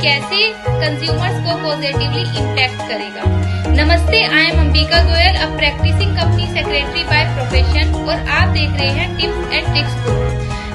कैसे कंज्यूमर्स को positively impact करेगा। नमस्ते, I am Ambika Goyal, a practicing company secretary by profession, और आप देख रहे हैं टिप्स एंड ट्रिक्स को।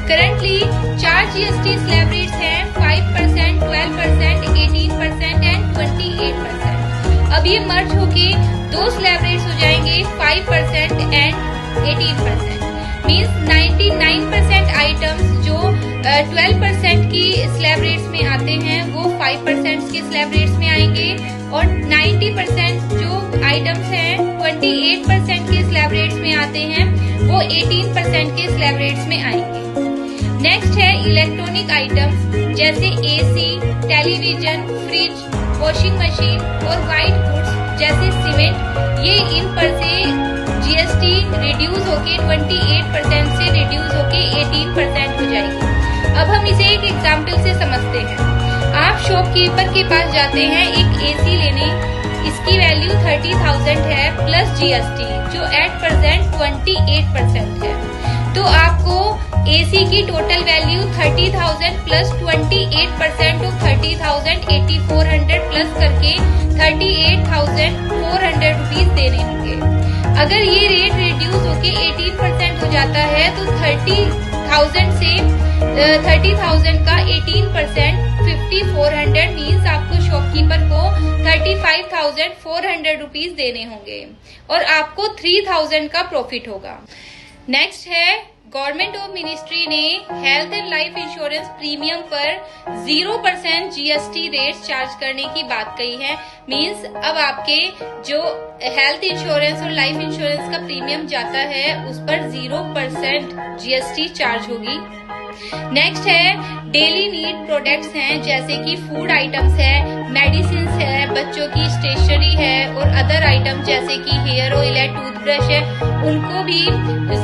करंटली 4 GST स्लैब रेट्स हैं, 5%, 12%, 18% एंड 28%। अब ये मर्ज होके 2 स्लैब रेट्स हो जाएंगे, 5% एंड 18%। मीन्स 99% आइटम्स जो 12% की स्लैब रेट्स में आते हैं वो 5% के स्लैब रेट्स में आएंगे, और 90% जो आइटम्स हैं 28% के स्लैब रेट्स में आते हैं वो 18% के स्लैब रेट्स में आएंगे। नेक्स्ट है इलेक्ट्रॉनिक आइटम्स जैसे AC, television, fridge, washing machine और व्हाइट गुड्स जैसे सीमेंट। ये इन पर से GST रिड्यूस होके 28% से रिड्यूस होके 18% हो जाएगी। अब हम इसे एक एग्जाम्पल से समझते हैं। आप शॉपकीपर के पास जाते हैं एक AC लेने, इसकी वैल्यू 30,000 है प्लस GST जो एट प्रेजेंट 28% है। तो आपको AC की total value 30,000 plus 28% of 30,000 8400 plus करके 38,400 रुपीज देने होंगे। अगर ये रेट रिड्यूस होके 18% हो जाता है तो 30,000 से 30,000 का 18% 5,400 मीन्स आपको शॉपकीपर को 35,400 रुपीज देने होंगे और आपको 3,000 का प्रॉफिट होगा। नेक्स्ट है गवर्नमेंट ऑफ मिनिस्ट्री ने health and life insurance premium पर 0% GST रेट चार्ज करने की बात कही है। मींस अब आपके जो हेल्थ इंश्योरेंस और लाइफ इंश्योरेंस का प्रीमियम जाता है उस पर 0% GST चार्ज होगी। नेक्स्ट है डेली नीड प्रोडक्ट्स हैं जैसे कि फूड आइटम्स है, मेडिसिन है, बच्चों की स्टेशनरी है और अदर आइटम जैसे कि हेयर ऑयल है, टूथब्रश है, उनको भी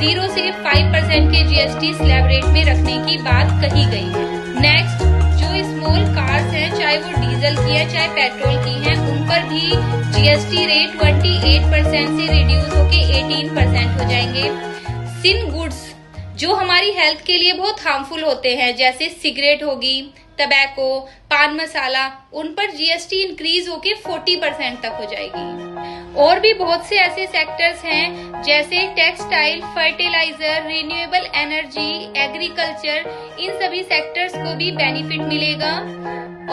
0 से 5% के GST स्लैब रेट में रखने की बात कही गई है। नेक्स्ट जो स्मॉल कार्स हैं, चाहे वो डीजल की है चाहे पेट्रोल की हैं, उन पर भी GST रेट 28% से रिड्यूस होके 18% हो जाएंगे। सिन गुड्स जो हमारी हेल्थ के लिए बहुत हार्मफुल होते हैं जैसे सिगरेट होगी, टबैको, पान मसाला, उन पर GST इंक्रीज होके 40% तक हो जाएगी। और भी बहुत से ऐसे सेक्टर्स हैं जैसे textile, fertiliser, renewable energy, agriculture, इन सभी सेक्टर्स को भी बेनिफिट मिलेगा।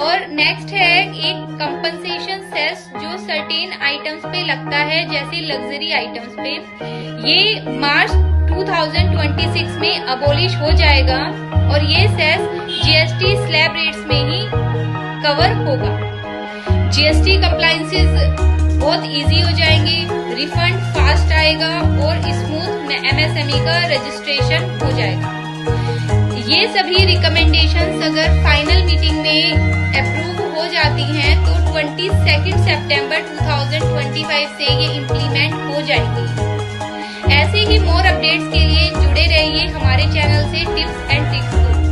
और नेक्स्ट है एक कंपनसेशन सेस जो सर्टेन आइटम्स पे लगता है जैसे लग्जरी आइटम्स पे। ये मार्च 2026 में अबोलिश हो जाएगा और ये सेस GST स्लैब रेट्स में ही कवर होगा। GST कंप्लायंसेस बहुत इजी हो जाएंगे, रिफंड फास्ट आएगा और स्मूथ MSME का रजिस्ट्रेशन हो जाएगा। ये सभी रिकमेंडेशंस अगर फाइनल मीटिंग में अप्रूव हो जाती हैं तो 22 सितंबर 2025 से ये इम्प्लीमेंट हो जाएगी। ऐसे ही मोर अपडेट्स के लिए जुड़े रहिए हमारे चैनल से टिप्स एंड ट्रिक्स को।